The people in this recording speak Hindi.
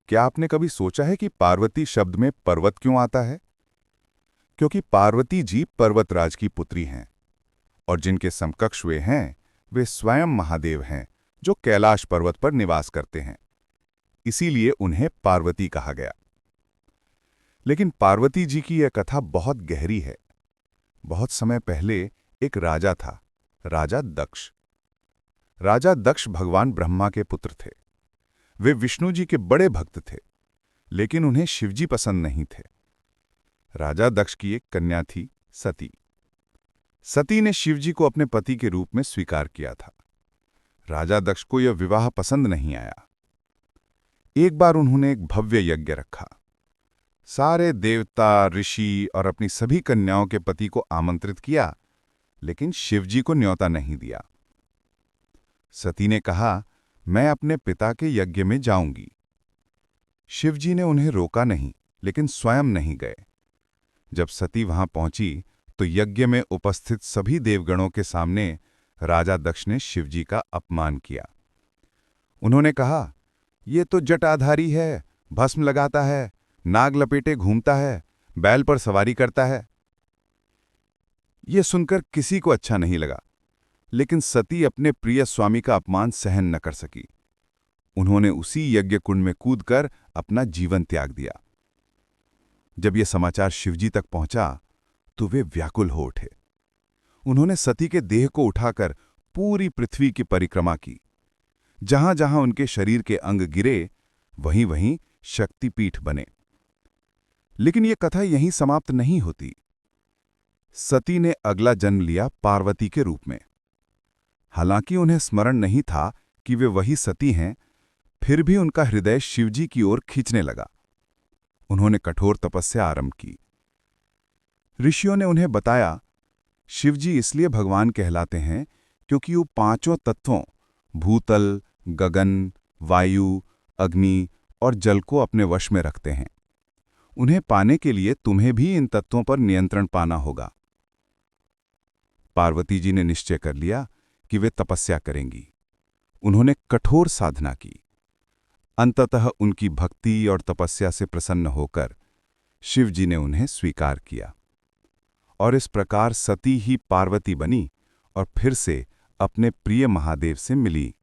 क्या आपने कभी सोचा है कि पार्वती शब्द में पर्वत क्यों आता है? क्योंकि पार्वती जी पर्वतराज की पुत्री हैं और जिनके समकक्ष वे हैं, वे स्वयं महादेव हैं जो कैलाश पर्वत पर निवास करते हैं। इसीलिए उन्हें पार्वती कहा गया। लेकिन पार्वती जी की यह कथा बहुत गहरी है। बहुत समय पहले एक राजा था, राजा दक्ष। राजा दक्ष भगवान ब्रह्मा के पुत्र थे। वे विष्णु जी के बड़े भक्त थे, लेकिन उन्हें शिवजी पसंद नहीं थे। राजा दक्ष की एक कन्या थी, सती। सती ने शिवजी को अपने पति के रूप में स्वीकार किया था। राजा दक्ष को यह विवाह पसंद नहीं आया। एक बार उन्होंने एक भव्य यज्ञ रखा। सारे देवता, ऋषि और अपनी सभी कन्याओं के पति को आमंत्रित किया, लेकिन शिवजी को न्योता नहीं दिया। सती ने कहा, मैं अपने पिता के यज्ञ में जाऊंगी। शिवजी ने उन्हें रोका नहीं, लेकिन स्वयं नहीं गए। जब सती वहां पहुंची तो यज्ञ में उपस्थित सभी देवगणों के सामने राजा दक्ष ने शिवजी का अपमान किया। उन्होंने कहा, ये तो जटाधारी है, भस्म लगाता है, नाग लपेटे घूमता है, बैल पर सवारी करता है। यह सुनकर किसी को अच्छा नहीं लगा, लेकिन सती अपने प्रिय स्वामी का अपमान सहन न कर सकी। उन्होंने उसी यज्ञ कुंड में कूदकर अपना जीवन त्याग दिया। जब यह समाचार शिवजी तक पहुंचा तो वे व्याकुल हो उठे। उन्होंने सती के देह को उठाकर पूरी पृथ्वी की परिक्रमा की। जहां जहां उनके शरीर के अंग गिरे, वहीं वहीं शक्तिपीठ बने। लेकिन यह कथा यहीं समाप्त नहीं होती। सती ने अगला जन्म लिया पार्वती के रूप में। हालांकि उन्हें स्मरण नहीं था कि वे वही सती हैं, फिर भी उनका हृदय शिवजी की ओर खींचने लगा। उन्होंने कठोर तपस्या आरंभ की। ऋषियों ने उन्हें बताया, शिवजी इसलिए भगवान कहलाते हैं क्योंकि वो पांचों तत्वों भूतल, गगन, वायु, अग्नि और जल को अपने वश में रखते हैं। उन्हें पाने के लिए तुम्हें भी इन तत्वों पर नियंत्रण पाना होगा। पार्वती जी ने निश्चय कर लिया कि वे तपस्या करेंगी। उन्होंने कठोर साधना की। अंततः उनकी भक्ति और तपस्या से प्रसन्न होकर शिवजी ने उन्हें स्वीकार किया और इस प्रकार सती ही पार्वती बनी और फिर से अपने प्रिय महादेव से मिली।